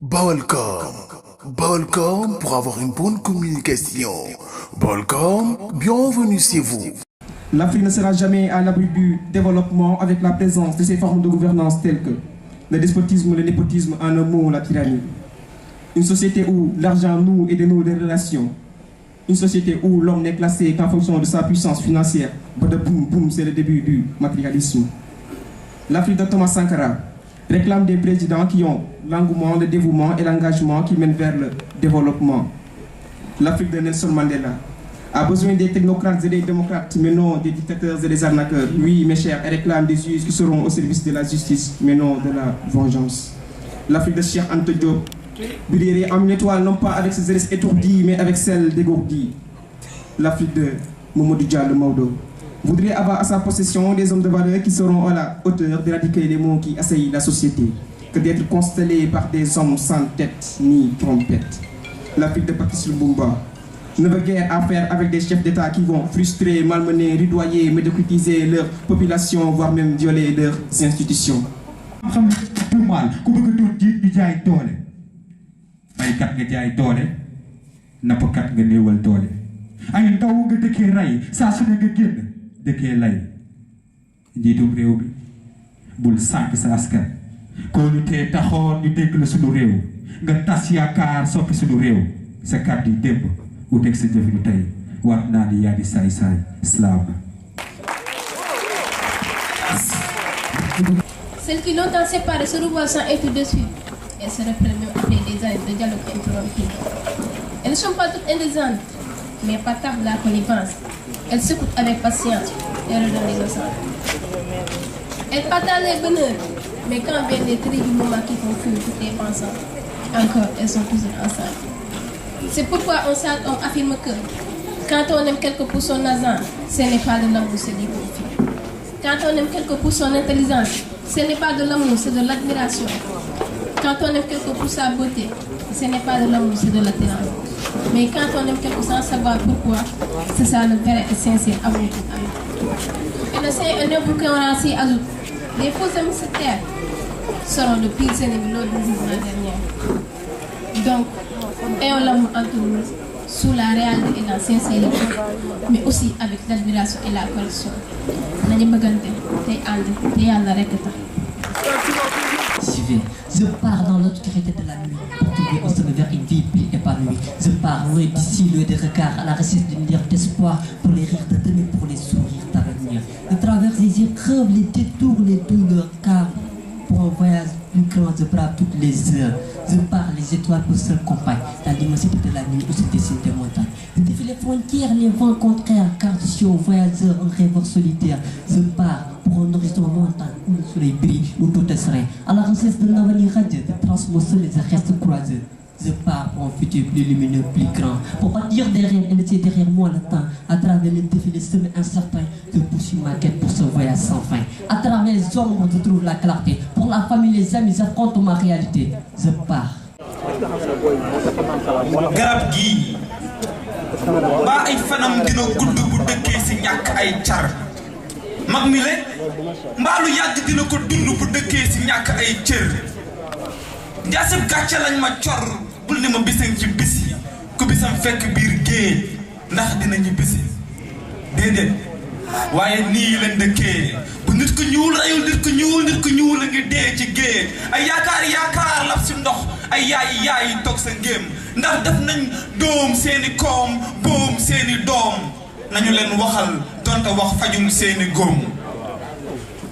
Balcom. Balcom pour avoir une bonne communication. Balcom, bienvenue chez vous. L'Afrique ne sera jamais à l'abri du développement avec la présence de ces formes de gouvernance telles que le despotisme, le népotisme, en un mot, la tyrannie. Une société où l'argent noue et dénoue des relations. Une société où l'homme n'est classé qu'en fonction de sa puissance financière. Bada boum boum, c'est le début du matérialisme. L'Afrique de Thomas Sankara réclame des présidents qui ont l'engouement, le dévouement et l'engagement qui mènent vers le développement. L'Afrique de Nelson Mandela a besoin des technocrates et des démocrates, mais non des dictateurs et des arnaqueurs. Oui, mes chers, elle réclame des juges qui seront au service de la justice, mais non de la vengeance. L'Afrique de Cheikh Anta Diop brillerait en une étoile, non pas avec ses ailes étourdies, mais avec celles dégourdies. L'Afrique de Mamadou Diallo Maodo voudrait avoir à sa possession des hommes de valeur qui seront à la hauteur d'éradiquer les maux qui assaillent la société, que d'être constellés par des hommes sans tête ni trompette. L'Afrique de Patrice Lumumba ne veut guère à faire avec des chefs d'État qui vont frustrer, malmener, rudoyer, médiocritiser leur population, voire même violer leurs institutions. dëkkee lay njiitum réew bi bul sànq sa askan koo ñu tee taxoon ñu dégg la suñu réew nga tas yaakaar soppi suñu réew sa kàddu yi démb wuteeg sa jëfinu tey waat naa ni yaa di saay-saay islam. Celles qui longtemps séparées se revoient sans être dessus. Elles se reprennent même après des années de dialogue interrompu. Elles ne sont pas toutes indécentes, mais partagent la connivence. Elles s'écoutent avec patience et redonnent l'innocence. Elles partagent les bonheurs, mais quand viennent les terribles moments qui font fuir toutes les pensants, encore elles sont toujours ensemble. C'est pourquoi on affirme que quand on aime quelqu'un pour son argent, ce n'est pas de l'amour, c'est du profit. Quand on aime quelqu'un pour son intelligence, ce n'est pas de l'amour, c'est de l'admiration. Quand on aime quelqu'un pour sa beauté, ce n'est pas de l'amour, c'est de l'attirance. Mais quand on aime quelqu'un sans savoir pourquoi, c'est ça le vrai et sincère amour. Et le Seigneur est pour qu'on s'y ajoute. Les faux amis se taire seront de pires ennemis lors du jugement dernier. Donc, ayons l'amour entre nous, sous la réalité et la sincérité, mais aussi avec l'admiration et la correction. Je pars dans l'obscurité de la nuit pour trouver au sommet vers une vie plus épanouie. Je pars loin d'ici, loin des regards, à la recherche d'une lueur d'espoir, pour les rires de demain, pour les sourires d'avenir. Je traverse les épreuves, les détours, les douleurs, car pour un voyage plus grand, je brave toutes les heures. Je pars les étoiles pour seule compagne, dans l'immensité de la nuit où se dessinent des montagnes. Je défie les frontières, les vents contraires, car je suis un voyageur, un rêveur solitaire. Je pars pour un horizon montagne où le soleil brille, où tout est serein. À la recherche d'un avenir radieux, de transmotion les restes croisés. Je pars pour un futur plus lumineux, plus grand. Pour bâtir des rêves et laisser derrière moi le temps. À travers les défis, les semaines incertains, je poursuis ma quête pour ce voyage sans fin. À travers les ombres, je trouve la clarté. Pour la famille, les amis, j'affronte ma réalité. Je pars. garab gii mbaa ay fanam dina gudd bu dëkkee si ñàkk ay car mag mi le mbaa lu yàgg dina ko dund bu dëkkee si ñàkk ay cër jaasib gàcce lañ ma cor bul ni ma bisaŋ ci bis yi ku bisam fekk biir géej ndax dinañu bisi déedéet waaye nii lañ dëkkee bu nit ku ñuul reyul nit ku ñuul a ngi dee ci géej ay yaakaar lab si ndox ay yaay toog sa ngéem ndax def nañ doom seeni koom boom seeni doom nañu leen waxal donte wax fajul seeni góom.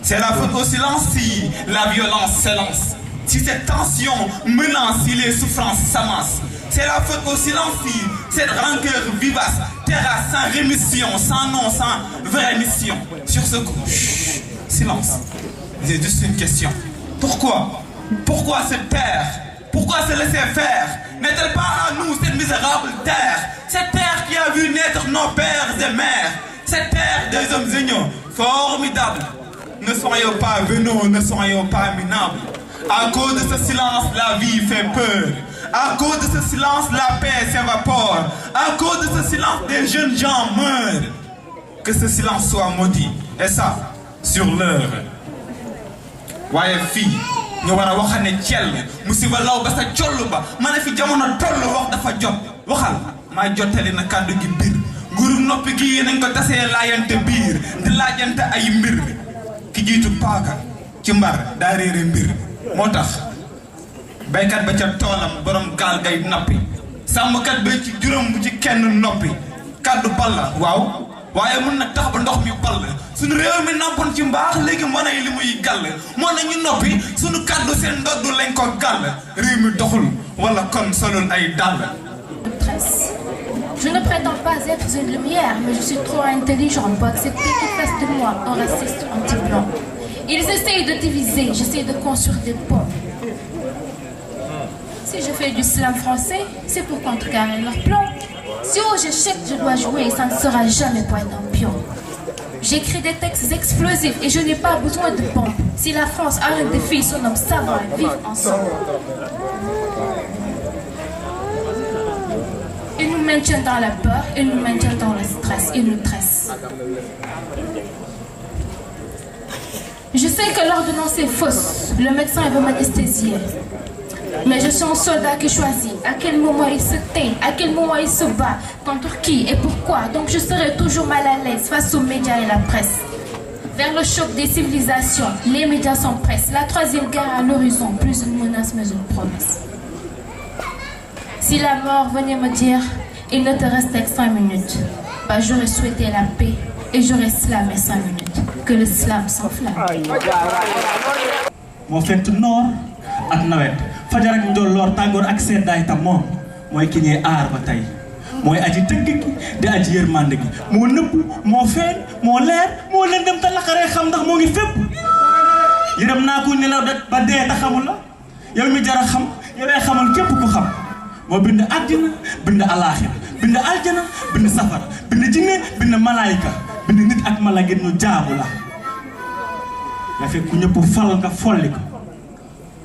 C'est la faute au silence si la violence s'élance, si cette tension menace, si les souffrances s'amassent. C'est la faute au silence si cette rancœur vivace terrasse sans rémission, sans nom, sans vraie mission. Sur ce coup, chut, silence. J'ai juste une question. Pourquoi se taire? Pourquoi se laisser faire? N'est-elle pas à nous cette misérable terre? Cette terre qui a vu naître nos pères et mères? Cette terre des hommes géniaux, formidables. Ne soyons pas venaux, ne soyons pas minables. À cause de ce silence, la vie fait peur. À cause de ce silence, la paix s'évapore. À cause de ce silence, des jeunes gens meurent. Que ce silence soit maudit. Et ça, sur l'heure. Voyez, fille, ñu war a waxane ciel musiba law ba sa collu ba ma ne fi jamono toll wax dafa jot waxal maa jottali na kàddu gi biir nguurum noppi gi nañ ko tasee laayante biir di laajante ay mbir ki jiitu paaka ci mbar daa réere mbir moo tax baykat ba ca toolam borom gaal gay nappi sàmmkat ba ci juróom bu ci kenn noppi kàddu bal la waaw waaye mun na tax ba ndox mi ball suñu réew mi nampoon ci mbaax léegi mën a li muy gàll moo na ñu noppi suñu kàddu seen ndoddu lañ ko gàll réew mi doxul wala kon solul ay dàll. Je ne prétends pas être une lumière, mais je suis trop intelligent pour accepter qu'ils fassent de moi un raciste anti-blanc. Ils essayent de diviser, j'essaie de construire des ponts. Si je fais du slam français, c'est pour contrecarrer leur plan. Si au j'échec, je dois jouer, ça ne sera jamais pour être un pion. J'écris des textes explosifs et je n'ai pas besoin de bombes. Si la France a un défi, son homme savant et vivre ensemble. Ils nous maintiennent dans la peur, ils nous maintiennent dans le stress, ils nous tressent. Je sais que l'ordonnance est fausse, le médecin veut m'anesthésier. Mais je suis un soldat qui choisit à quel moment il se tait, à quel moment il se bat, contre qui et pourquoi. Donc je serai toujours mal à l'aise face aux médias et la presse. Vers le choc des civilisations, les médias s'empressent. La troisième guerre à l'horizon, plus une menace mais une promesse. Si la mort venait me dire, il ne te restait que 5 minutes, bah j'aurais souhaité la paix et j'aurais slamé 5 minutes. Que le slam s'enflamme. moo fent noor ak nawet fajar ak njolloor tàngoor ak seddaay tam moom mooy ki ñuy aar ba tey mooy aji tëgg gi di aji yërmande gi moo nëbb moo feeñ moo leer moo lëndëm te laqaree xam ndax moo ngi fépp yërëm naa ko nelaw ba dee ta xamul la yow mi jara xam yow ay xamal képp ku xam moo bind àddina bind alaaxira bind aljana bind safara bind jinne bind malaayika bind nit ak mala ngir ñu jaamu la yaa fekk ku ñëpp fal nga folli ko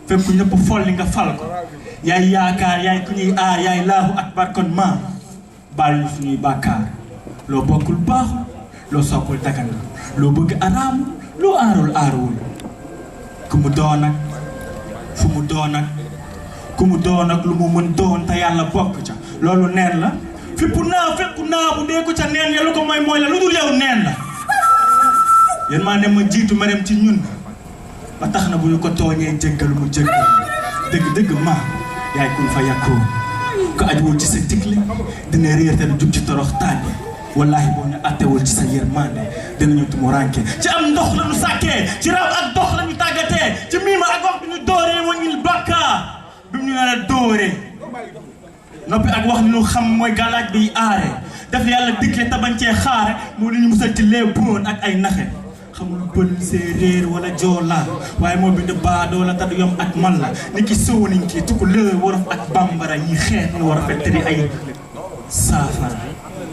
fekk ku ñëpp folli nga fal ko yaay yaakaar yaay ku ñuy aar yaay laahu akbar kon maam baal ñu suñuy bàkkaar loo bokkul baaxul loo soppul dagan loo bëgg araamul loo aarul aaruwul ku mu doon ak fu mu doon ak ku mu doon ak lu mu mën doon te yàlla bokk ca loolu neen la fekk naa bu dee ko ca neen ya lu ko mooy la lu dul yow neen la yéen maa dem ma jiitu ma dem ci ñun ba tax na bu ñu ko tooñee jéggal mu jéggal dëgg ma yaay kun fa yàkkoo ko ajuwul ci sa digle dina réer te du jub ci torox tànge wallaahi boo ñu attewul ci sa yërmande dinañu tumuranke ci am ndox la ñu sàkkee ci raw ak dox la ñu tàggatee ci miima ak wax bi ñu dooree waññil bàkkaar bi ñu ne la dooree noppi ak wax ni ñu xam mooy galaaj biy aare daf yàlla digle tabañ cee xaare moo li ñu musal ci lee boon ak ay naxe xamul pël séeréer wala joola waaye moo bind baadoo la tadu yom ak man la ni ki soonin ki tukulóor wolof ak bambara yi xeet ñu war a fettali ay saafara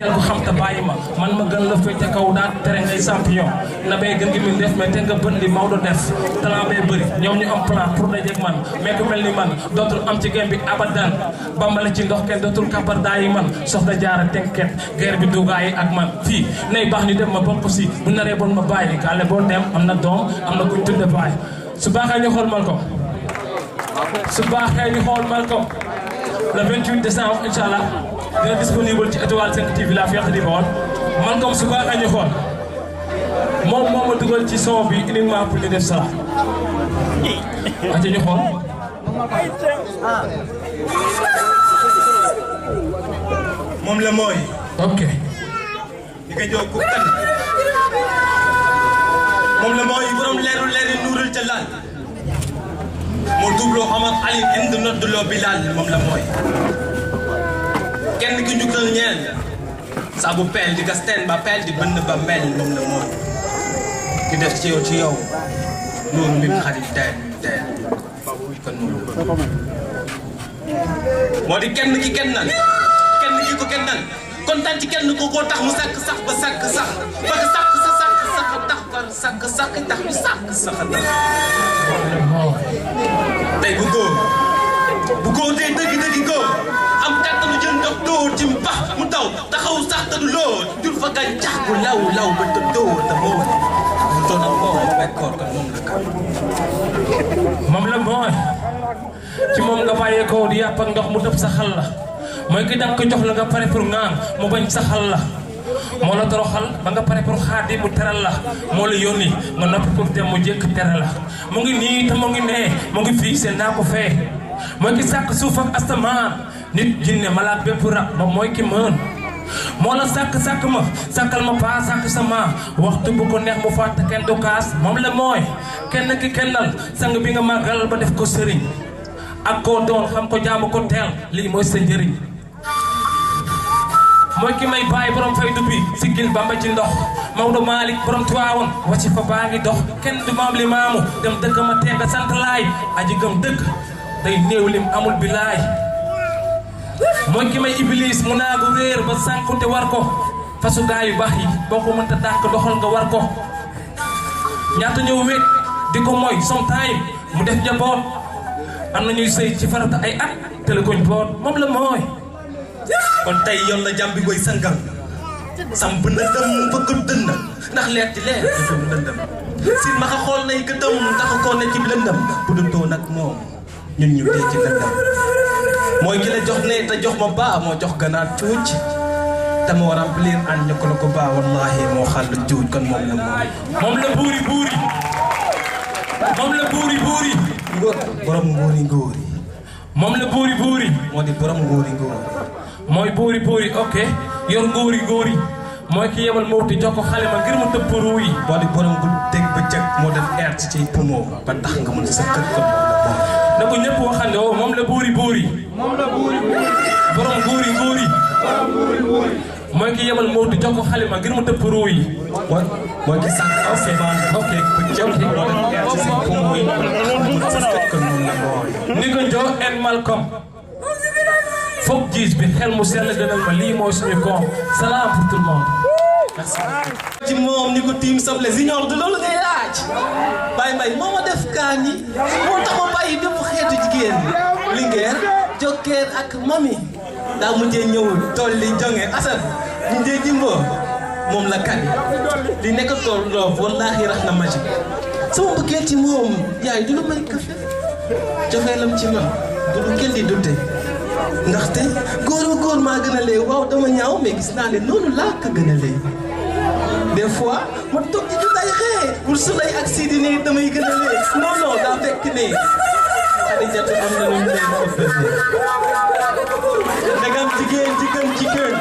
ko xam te bàyyi ma man ma gën la féete kaw daal tere ngay champion na bay gën gi mi def mais te nga bën li Maodo def talent bee bëri ñoom ñu am plan pour dajeeg man mais ku mel ni man dootul am ci game bi abadan bambale ci ndox kenn dootul kappar daa yi man soxna jaara tenket guerre bi dugaa yi ak man fii nay baax ñu dem ma bokk si bu naree bon ma bàyyi gaale boo dem am na doom am na kuñ tudde bàyyi su baaxee ñu xool Malcom su baaxee ñu xool Malcom le 28 décembre inchallah dina disponible ci Étoile 5 TV la fierté du Baol Malcom su baaxee ñu xool moom moo ma dugal ci son bi uniquement pour ñu def ça ate ñu xool moom la mooy ok di ko jox ku kan moom la mooy borom leeri nuurul ca laal moo dubloo Omar Ali indi nodduloo Bilal moom la mooy kenn ki njukkal ñeel saa bu peel di gasteen ba peel di bënn ba mel moom la mooy ki def ci yow loolu mi xarit teel kon moo di kenn ki kennal kenn ki ko kennal kontaan ci kenn ko koo tax mu sàkk sax ba sàkk sax ba sàkk sa sàkk sax tax ba sàkk sax tax ñu sàkk sax tax tey bu góor tey dëgg góor am kàttanu jën ndox dóor ci mbax mu daw taxaw sax te du lool jur fa gàncax gu law ba te dóor te moo mu doon ak moom bekkoor kon moom la mooy ci moom nga bàyyeekoo di yàpp ak ndox mu dëpp sa xal la mooy ki danga ko jox la nga pare pour ŋaan mu bañ sa xal la moo la toroxal ba nga pare pour xaadi mu teral la moo la yónni nga noppi pour dem mu jëkk tere la mu ngi nii te mu ngi nee mu ngi fii seen naa ko fee mooy ki sàkk suuf ak asamaan nit jinne malaat bépp rab ba mooy ki mën moo la sàkk ma sàkkal ma paa sàkk sama waxtu bu ko neex mu fàtte kenn du kaas moom la mooy kenn ki kennal sang bi nga màggal ba def ko sëriñ ak koo doon xam ko jaamu ko teel lii mooy sa njëriñ mooy ki may bàyyi borom fay du bi siggil Bamba ci ndox Maodo Malick borom Tiwaawoon wàcc fa baa ngi dox kenn du maam li maamu dem dëkk ma teenga sant laay aji gëm dëkk day néew lim amul bilaay mooy ki may iblis mu naagu réer ba sànku te war ko fasu gaa yu baax yi boo ko mënta dàq doxal nga war ko ñaata ñëw wéet di ko mooy sometime mu def njaboot am na ñuy sëy ci farata ay at te la koñ boot moom la mooy kon tey yoon la jàmm bi koy sangal samp ndëndëm bëgg dënd ndax leer ci leer dëndëm ndëndëm si ma xa xool nay gëtëm tax koo ne ci lëndëm bu du too nag moom ñun ñu dee ci lëndëm mooy ki la jox ne te jox ma baa moo jox ganaar cuuj te moo remplir an ñu ko la ko baa wallahi moo xàll cuuj kon moom la moom la buuri borom ngóori moom la buuri moo di borom ngóori mooy buuri ok yor ngóori mooy ki yebal mawti jox ko xale ma ngir mu tëpp ruu yi moo di borom gu dégg ba jëkk moo def air ci poumon ba tax nga mën sa kër kon na ko ñëpp waxande o moom la buuri borom ngóori mooy ki yebal mawti jox ko xale ma ngir mu tëpp ruu yi mooy ki sànq aw feebar ok ba jëkk moo def air ci poumon yi mën sa kër kon moom la ni ko Joe and Malcolm foog gis bi xel mu sell gënal ma lii mooy suñu koom salaam pour tout le monde. merci. ci moom ni ko team Soble Junior du loolu ngay laaj Baye Mbaye moo ma def kaan yi moo tax ma bàyyi bépp xeetu jigéen Linguère Jokkeer ak Mami daa mujjee ñëw tool li jonge Assane mujjee Jimbo moom la kan li nekk tool loof wallaahi rax na magique sama bëggee ci moom yaay du lu may kafe joxeelam ci man du lu kenn di dute ndaxte góor maa gën a lee waaw dama ñaaw mais gis naa ne noonu laa ko gën a lee des fois ma toog ci jotaay xee pour Souley ak Sidi ne damay gën a lee non daa fekk ne Xadijatu am na lu ñu leen ko bëgg ndegam jigéen ji gën ci gën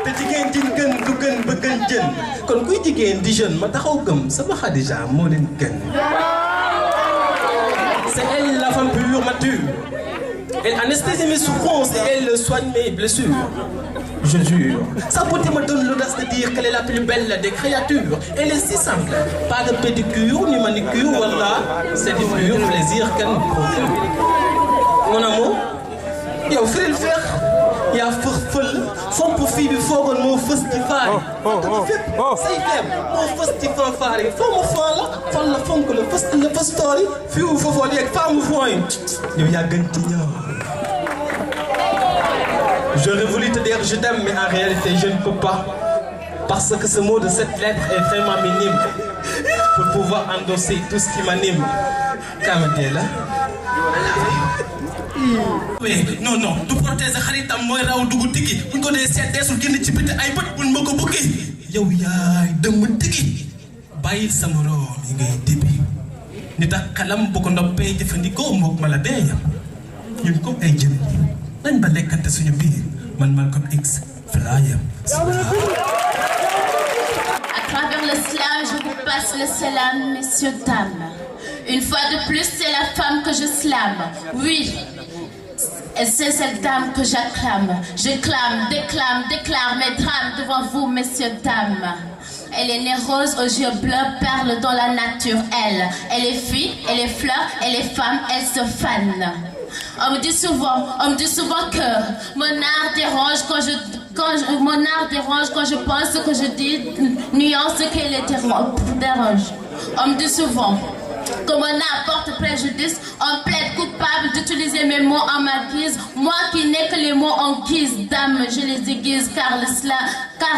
te jigéen ji gën du gën ba gën jën kon kuy jigéen di jeune ma taxaw gëm sama Xadija moo leen gën c'est elle la femme plus mature. Elle anesthésie mes souffrances et elle soigne mes blessures. Je jure. Sa beauté me donne l'audace de dire qu'elle est la plus belle des créatures. Elle est si simple. Pas de pédicure ni manicure, voilà. C'est du pur plaisir qu'elle me procure. Mon amour, yow firil feex yaa fëx fël fomp fii bi foogoon moo fës ci faar yi fépp say feeb moo fës ci fanfaar yi foo ma fan la fan la fonk la fës toor yi fii wu foofoo yeeg faamu fooy yow yaa gën ci ñëw. J'aurais voulu te dire je t'aime mais en réalité je ne peux pas parce que ce mot de cette lettre est vraiment minime pour pouvoir endosser tout ce qui m'anime. Kamate la oui non du protéger xaritam mooy raw dugg tigi buñ ko dee seet deesul génn ci biti ay bët buñ ma ko bëggee yow yaay dëmm tigi bàyyil sa moroom yi ngay dibi nit ak xalam bu ko ndoppee jëfandikoo mook ma la deeyam ñun comme ay jën nañ ba lekkante suñu biir man comme X flyam. À travers le slam je vous passe le salam messieurs dames. Une fois de plus c'est la femme que je slame. Oui. Et c'est cette dame que j'acclame. Je clame, déclare mes drames devant vous, messieurs, dames. Elle est née rose aux yeux bleus, perle dans la nature, elle. Elle est fille, elle est fleur, elle est femme, elle se fane. On me dit souvent que mon art dérange quand je pense que je dis nuance qu'elle les dérange. On me dit souvent que mon art porte préjudice, on plaide être coupable d'utiliser mes mots en ma guise. Moi qui n'ai que les mots en guise d'âme, je les aiguise car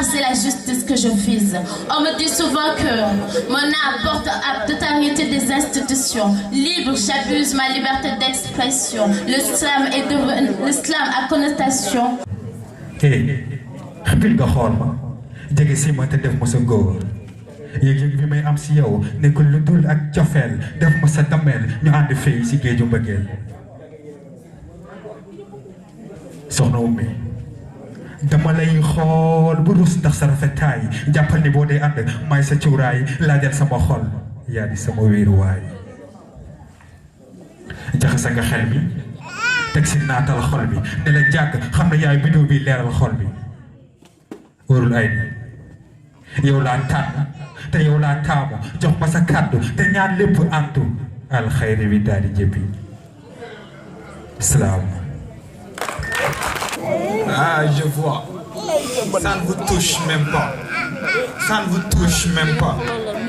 c'est la justice que je vise. On me dit souvent que mon art porte à totalité des institutions. Libre, j'abuse ma liberté d'expression. L'islam est devenu l'islam à connotation. xipil nga xool ma jege si ma te def ma sa góor yëg-yëg bi may am si yow nekkul lu dul ak cofeel def ma sa dameel ñu ànd fii si géeju mbëggeel soxna Oumy dama lay xool bu rus ndax sa rafetaay jàppal ni boo dee ànd may sa cuuraay laajal sama xol yaa di sama wéeruwaay jaxase nga xel bi teg si naatal xol bi ne la jàgg xam ne yaay bidoo bi leeral xol bi wóorul ay ni yow laa tànn te yow laa taamu jox ma sa kàddu te ñaan lépp antu alxayri bi daal di jëppi salaam. Ah, je vois. Ça ne vous touche même pas. Ça ne vous touche même pas.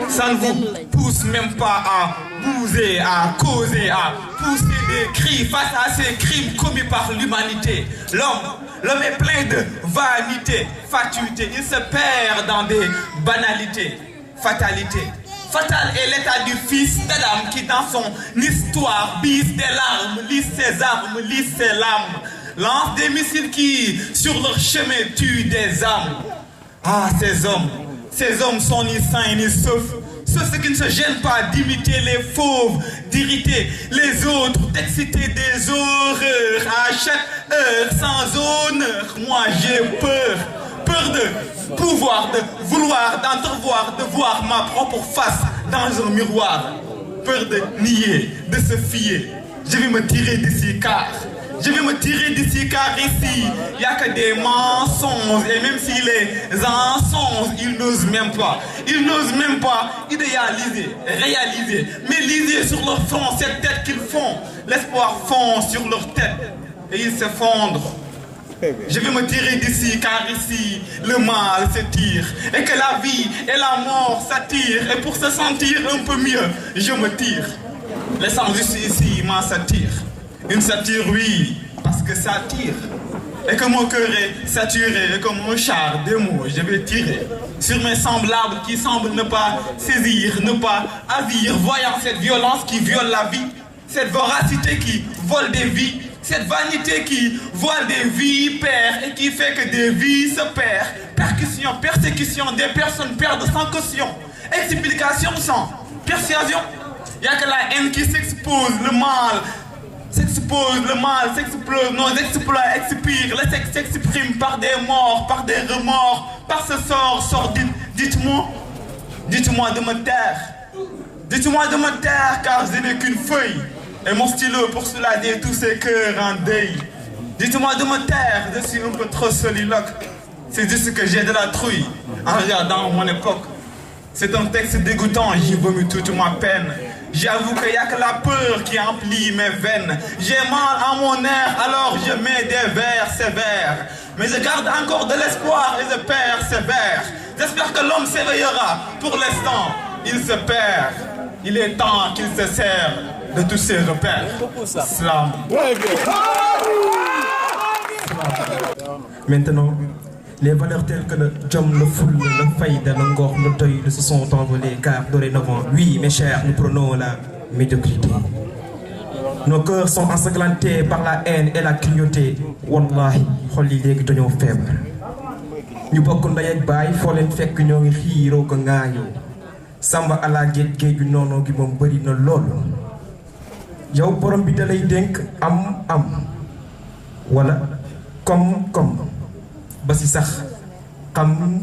Ça ne vous pousse même pas à bouser, à causer, à pousser des cris face à ces crimes commis par l'humanité. L'homme est plein de vanité, fatuité. Il se perd dans des banalités, fatalités. Fatal est l'état du fils d'Adam qui dans son histoire bise des larmes, lisse ses armes, lisse ses lames. Lance des missiles qui, sur leur chemin, tuent des âmes. Ah, ces hommes sont ni sains ni saufs. Ceux qui ne se gênent pas d'imiter les fauves, d'irriter les autres, d'exciter des horreurs. À chaque heure, sans honneur, moi j'ai peur. Peur de pouvoir, de vouloir, d'entrevoir, de voir ma propre face dans un miroir. Peur de nier, de se fier. Je vais me tirer d'ici car... Je vais me tirer d'ici car ici, il n'y a que des mensonges. Et même si les mensonges, ils n'osent même pas. Ils n'osent même pas idéaliser, réaliser. Mais liser sur leur front cette tête qu'ils font. L'espoir fond sur leur tête et ils s'effondrent. Je vais me tirer d'ici car ici, le mal s'étire. Et que la vie et la mort s'attirent. Et pour se sentir un peu mieux, je me tire. Laissant juste ici, ma satire. Une satire, oui, parce que ça tire. Et que mon cœur est saturé, et que mon char des mots, je vais tirer sur mes semblables qui semblent ne pas saisir, ne pas avir, voyant cette violence qui viole la vie, cette voracité qui vole des vies, cette vanité qui vole des vies, perd, et qui fait que des vies se perdent. Percussion, persécution, des personnes perdent sans caution. Explication sans persuasion. Il n'y a que la haine qui s'expose, le mal s'expose, le mal s'explose, non, exploit, expire, le sexe s'exprime par des morts, par des remords, par ce sort sordide. Dites-moi de me taire. Dites-moi de me taire, car je n'ai qu'une feuille et mon stylo pour soulager tous ces cœurs en deuil. Dites-moi de me taire, je suis un peu trop soliloque. C'est juste que j'ai de la trouille en regardant mon époque. C'est un texte dégoûtant, j'y vomis toute ma peine. J'avoue qu'il n'y a que la peur qui emplit mes veines. J'ai mal à mon air, alors je mets des vers sévères. Mais je garde encore de l'espoir et je persévère. J'espère que l'homme s'éveillera. Pour l'instant, il se perd. Il est temps qu'il se sert de tous ses repères. Slam. Maintenant, les valeurs telles que le jom, le foule, le faïda, le ngor, le deuil se sont envolées car dorénavant, oui mes chers, nous prenons la médiocrité. Nos cœurs sont ensanglantés par la haine et la cruauté. Wallahi, xol yi léegi dañoo feebar. Ñu bokk ndey ak baay foo leen fekk ñoo ngi xiiroo ko ŋaayoo. Samba ala géej gu noonoo gi moom bëri na loolu. Yow borom bi da lay dénk am wala comme ba si sax xam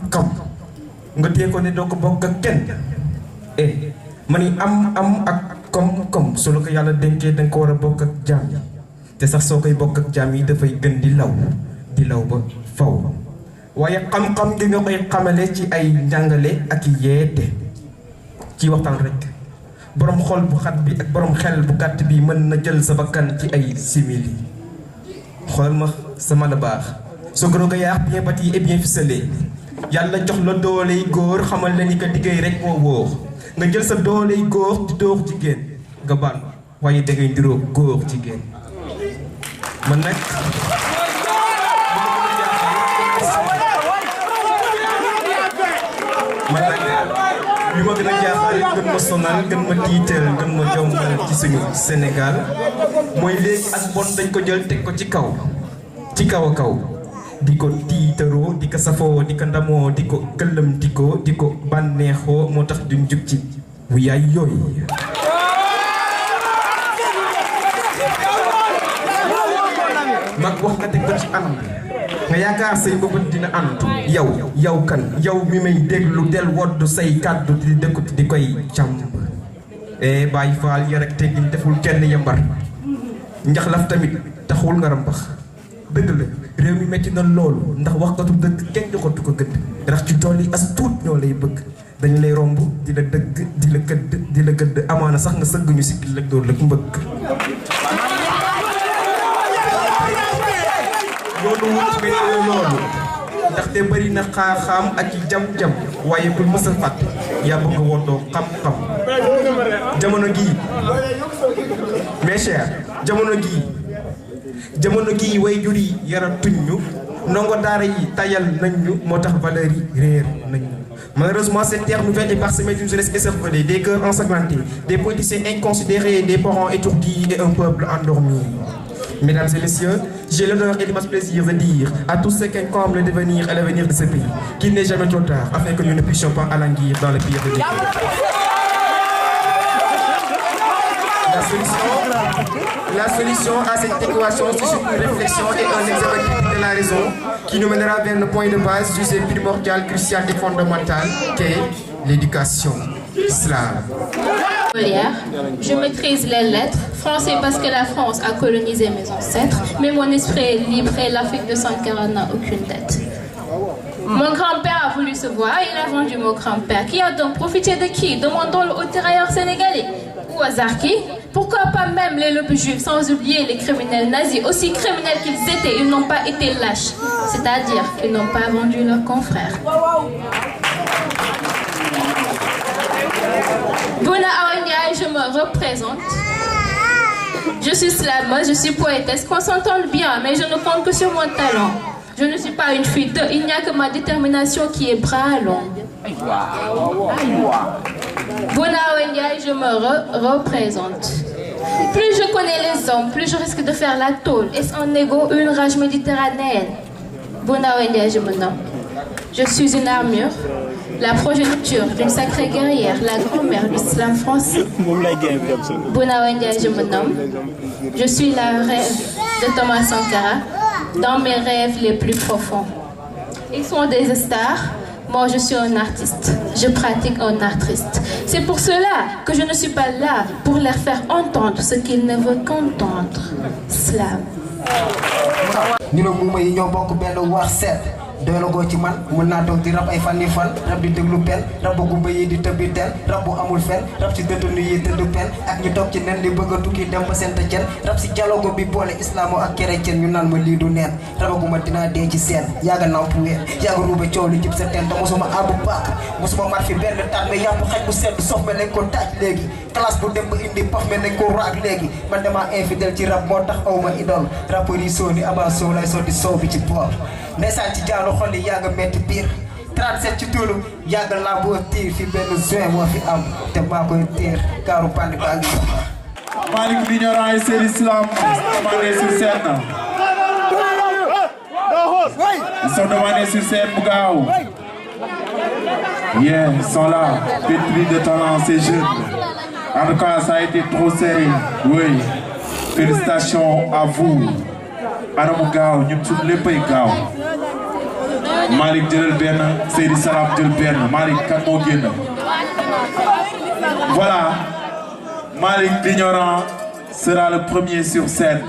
nga tee ko ne doo ko bokk ak kenn ma ni am ak comme su la ko yàlla dénkee danga ko war a bokk ak jaam yi te sax soo koy bokk ak jaam yi dafay gën di law ba faw waaye xam-xam gi nga koy xamale ci ay njàngale ak yeete ci waxtaan rek borom xol bu xat bi ak borom xel bu gàtt bi mën na jël sa bakkan ci ay simili xoolal ma sama la baax soo gën a yaax bien bâti et bien ficelé yàlla jox la dooley góor xamal la ni que liggéey rek moo wóor nga jël sa dooley góor di dóor jigéen nga baal waaye da ngay ndiroo góor jigéen man nag li ma gën a jaaxal gën ma sonal gën ma tiiteel gën ma jombal ci suñu Sénégal mooy léegi ak bon dañ ko jël teg ko ci kaw a kaw di ko tiitaroo di ko safoo di ko ndamoo di ko gëlëmtikoo di ko bànneexoo moo tax duñ jug ci bu yaay yooyu mag wax nga teg ko ci ànd nga yaakaar say bëbët dina antu yow kan yow mi may déglu del woddu say kàddu di dëkkut di koy càmb bàyyi faal ya rek teggin deful kenn yambar njaxlaf tamit taxul nga rambax dëgg la réew mi metti na loolu ndax waxkatu dëgg kenn joxatu ko gëdd rax ci tool yi as tuut ñoo lay bëgg dañ lay romb di la dëgg di la gëdd amaana sax nga sëgg ñu sikki lëg dóor lëg mbëgg loolu wut météo loolu ndaxte bëri na xaaxaam ak i jam-jam waaye bul mës a fàtte yaa bëgg a woddoo xam-xam jamono gii mes chers jamono gii way jur yi yaram tuñ ñu ndongo daara yi tayal nañ ñu moo tax valeur yi réer nañ ñu malheureusement cette terre nouvelle est parsemée d'une jeunesse écervelée des cœurs ensanglantés des politiciens inconsidérés des parents étourdis et un peuple endormi. Mesdames et messieurs, j'ai l'honneur et l'immense plaisir de dire à tous ceux qui incombe le devenir et l'avenir de ce pays qu'il n'est jamais trop tard afin que nous ne puissions pas alanguir dans le pire de l'État. La solution à cette équation suscite une réflexion et un examen critique de la raison qui nous mènera vers le point de base jugé primordial, crucial et fondamental qu'est l'éducation slave. Je maîtrise les lettres, français parce que la France a colonisé mes ancêtres, mais mon esprit est libre et l'Afrique de Sankara n'a aucune dette. Mon grand-père a voulu se voir, il a vendu mon grand-père. Qui a donc profité de qui? Demandons-le aux tirailleurs sénégalais. Ou aux Zarki. Pourquoi pas même les lobes juifs, sans oublier les criminels nazis, aussi criminels qu'ils étaient, ils n'ont pas été lâches. C'est-à-dire qu'ils n'ont pas vendu leurs confrères. Bouna Awandiaï, je me représente. Je suis slameuse, je suis poétesse, qu'on s'entende bien, mais je ne compte que sur mon talent. Je ne suis pas une fuite, il n'y a que ma détermination qui est bras long. Bouna Awandiaï, je me représente. Plus je connais les hommes, plus je risque de faire la tôle. Est-ce un égo ou une rage méditerranéenne? Bouna Awandiaï, je me nomme. Je suis une armure, la progéniture d'une sacrée guerrière, la grand-mère de l'islam français. Bouna Awandiaï, je me nomme. Je suis la rêve de Thomas Sankara dans mes rêves les plus profonds. Ils sont des stars, moi je suis un artiste. Je pratique un art triste. C'est pour cela que je ne suis pas là pour leur faire entendre ce qu'ils ne veulent qu'entendre. Slam. doyloo ci man mën naa toog di rab ay fan yi fan rab di déglu pen rab bu gumba yi di tëbbi teen rab bu amul fen rab si dëttanu yi tëdd pen ak ñu toog ci nen li bëgg a tukki dem ba seen tëccen rab si dialogue bi boole islamo ak chrétien ñu naan ma lii du neen rabaguma dinaa dee ci seen yaaga namp weer yaaga ruube coow li jib sa teen te mosuma abu baax mosuma mat fi benn taat mais yàpp xaj bu sedd sof me nañ ko taaj léegi classe bu dem ba indi paf me nañ ko raag léegi man dama infidèle ci rab moo tax awma idole rappeur yi sooni aba sow lay sotti sow bi ci boor ndeysaan ci jaanu xol yi yàgg metti biir 37 ci tuulu yàgg laa boo tiir fi benn juin moo fi am te maa koy tiir kaaru bandi baa ngi Malick Mignoran et c'est l'islam demandés sur scène. Ils sont demandés sur scène bu gaaw. Yeah, ils sont là, pétris de talent, ces jeunes. En tout cas, ça a été trop serré. Oui, félicitations à vous. Anamu gaaw ñun suñu léppay gaaw. Malick jëlal benn Seydi Salam jël benn Malick kan moo génn. Voilà, Malick Mignoran sera le premier sur scène.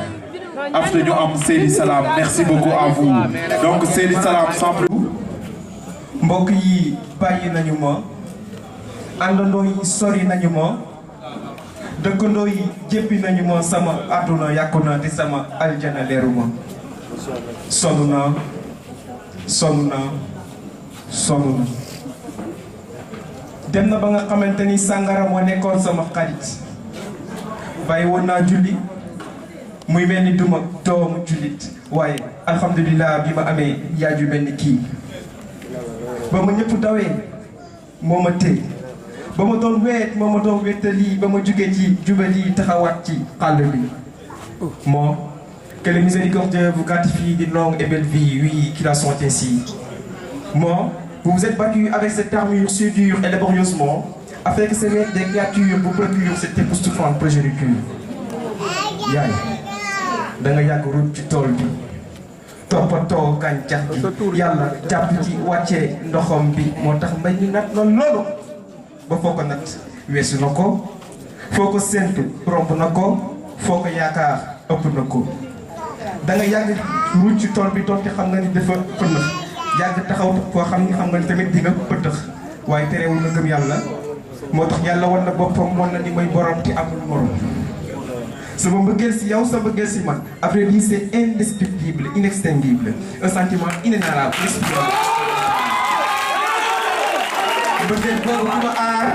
Après ñu am Seydi Salam, merci beaucoup à vous. Donc Seydi Salam sans plus. mbokk yi bàyyi nañu ma àndandoo yi sori nañu ma dëkkandoo yi jéppi nañu ma sama àdduna yàqu na te sama aljana leeru ma sonn na dem na ba nga xamante ni sàngara moo nekkoon sama xarit bàyyi woon naa julli muy mel ni duma doomu jullit waaye alhamdulilah bi ma amee yaay ju mel ni kii ba ma ñëpp dawee moo ma téy ba ma doon weet moo ma doon wettali ba ma jugee ci jubali taxawaat ci xàll bi moo que le miséricordieux vous gratifie d'une longue et belle vie, oui, qu'il a sont ainsi. Moi, vous vous êtes battu avec cette armure si dure et laborieusement, afin que ces maîtres des créatures vous procurent cette époustouflante progéniture. Yaay, da nga yàgg route ci tool bi toppatoo gàncax gi yàlla jàpp ci wàccee ndoxam bi moo tax mbay ñu nat na loolu ba foo ko nat weesu na ko foo ko séntu romb na ko foo ko yaakaar ëpp na ko. da nga yàgg ruuj ci tool bi doonte xam nga ni dafa fënax yàgg taxaw koo xam nga ni tamit di nga pëtëx waaye terewul nga gëm yàlla moo tax yàlla wan na boppam wan na ni mooy borom te amul morom. sama mbëggeel si yow sa mbëggeel si man après lii c'est indescriptible inextinguible un sentiment inénarrable mbëggeel boobu ku ma aar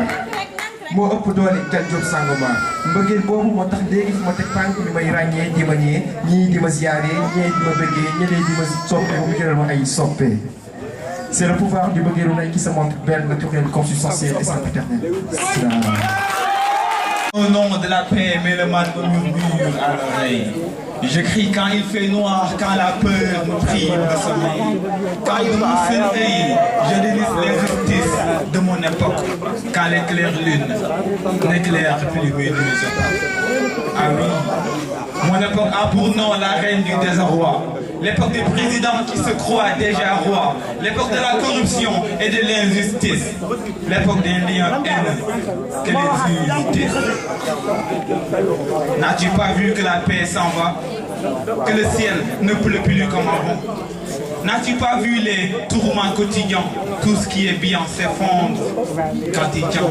moo ëpp doole Jal Diop Sangomar mbëggeel boobu moo tax léegi fu ma teg tànk bi may ràññee di ma ñee ñii di ma ziyaare ñee di ma bëggee ñeneen di ma soppee mu jëral ma ay soppee. C'est le pouvoir du mbëggeelu qui se montre belle, naturelle, consubstantielle et sempiternelle. Au nom de la paix, mais le mal me murmure à l'oreille. Je crie quand il fait noir, quand la peur me prive de sommeil. Quand il me fait veille, je dénonce l'injustice de mon époque. Quand l'éclair lune n'éclaire plus mes yeux. Ah oui, mon époque a pour nom la reine du désarroi. L'époque des présidents qui se croient déjà rois. L'époque de la corruption et de l'injustice. L'époque des liens haineux que les unités. N'as-tu pas vu que la paix s'en va? Que le ciel ne pleut plus comme avant? N'as-tu pas vu les tourments quotidiens? Tout ce qui est bien s'effondre quand il tient.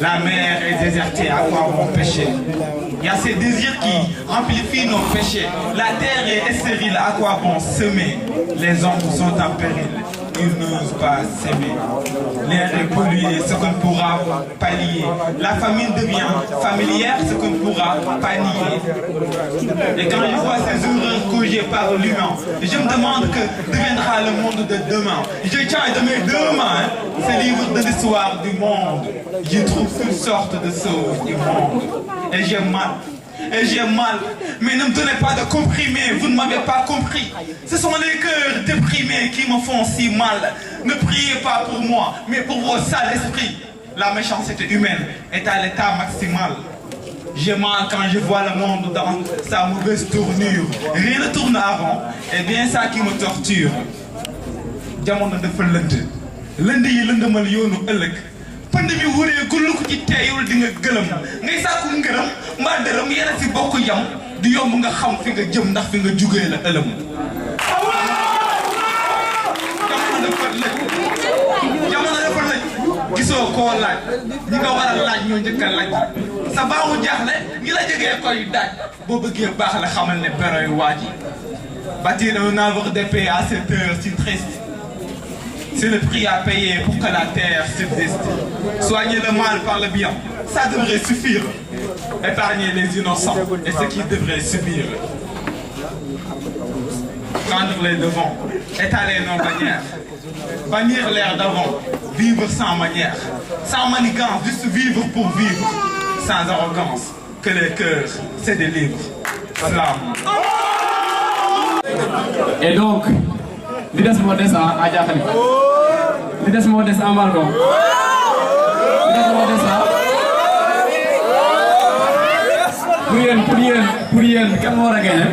La mer est désertée, à quoi bon péché? Il y a ces désirs qui amplifient nos péchés. La terre est stérile, à quoi bon semer? Les hommes sont en péril, ils n'osent pas s'aimer. L'air est pollué, ce qu'on ne pourra pas nier. La famine devient familière, ce qu'on ne pourra pas nier. Et quand je vois ces horreurs causées par l'humain, je me demande que deviendra le monde de demain. Je tiens de mes deux mains ce livre de l'histoire du monde. Je trouve toutes sortes de choses immondes. Et j'ai mal. Et j'ai mal, mais ne me donnez pas de comprimés, vous ne m'avez pas compris. Ce sont les cœurs déprimés qui me font si mal. Ne priez pas pour moi, mais pour vos sales esprits. La méchanceté humaine est à l'état maximal. J'ai mal quand je vois le monde dans sa mauvaise tournure. Rien ne tourne avant, et bien ça qui me torture. Jamono dafa lënd lënd yi lëndëmal yoonu ëllëg. Pandemi wuree gullu ko ci teeyul di nga gëlëm ngay sàkku ngërëm mbaa dërëm yéen si bokk yam di yomb nga xam fi nga jëm ndax fi nga jugee la ëlëm. jamono dafa lëj gisoo koo laaj ñi nga war a laaj ñoo njëkk a laaj sa baaxu jaaxle ñi la jegee koy daaj boo bëggee baax la xamal ne beroy waa ji. Bâtir un havre de paix à cette heure si triste. C'est le prix à payer pour que la terre subsiste. Soigner le mal par le bien, ça devrait suffire. Épargner les innocents et ceux qui devraient subir. Prendre les devants, étaler nos bannières. Bannir l'air d'avant, vivre sans manière. Sans manigance, juste vivre pour vivre. Sans arrogance, que les cœurs se délivrent. Flamme. Et donc, li des moo des à jaaxali li des moo des à Malcom li des moo des à pour yéen kan moo war a gagné.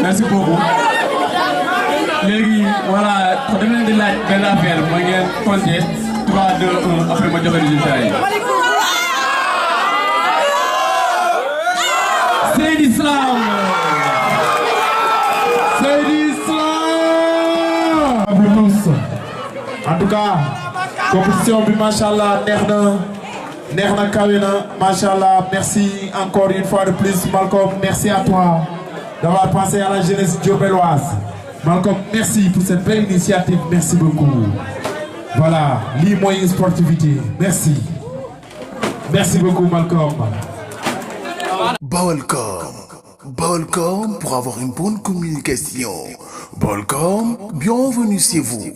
Merci beaucoup. Léegi voilà dama leen di laaj benn affaire mooy ngeen compter 3 2 1 après ma joxe résultat yi. Seydi Islam. Seydi Islam. En tout cas compétition bi macha allah neex na Nerna Kawena, Machallah, merci encore une fois de plus. Malcolm, merci à toi d'avoir pensé à la jeunesse diobelloise. Malcolm, merci pour cette belle initiative. Merci beaucoup. Voilà, l'e-moyen sportivité. Merci. Merci beaucoup, Malcolm. Balcom pour avoir une bonne communication. Balcom, bienvenue chez vous.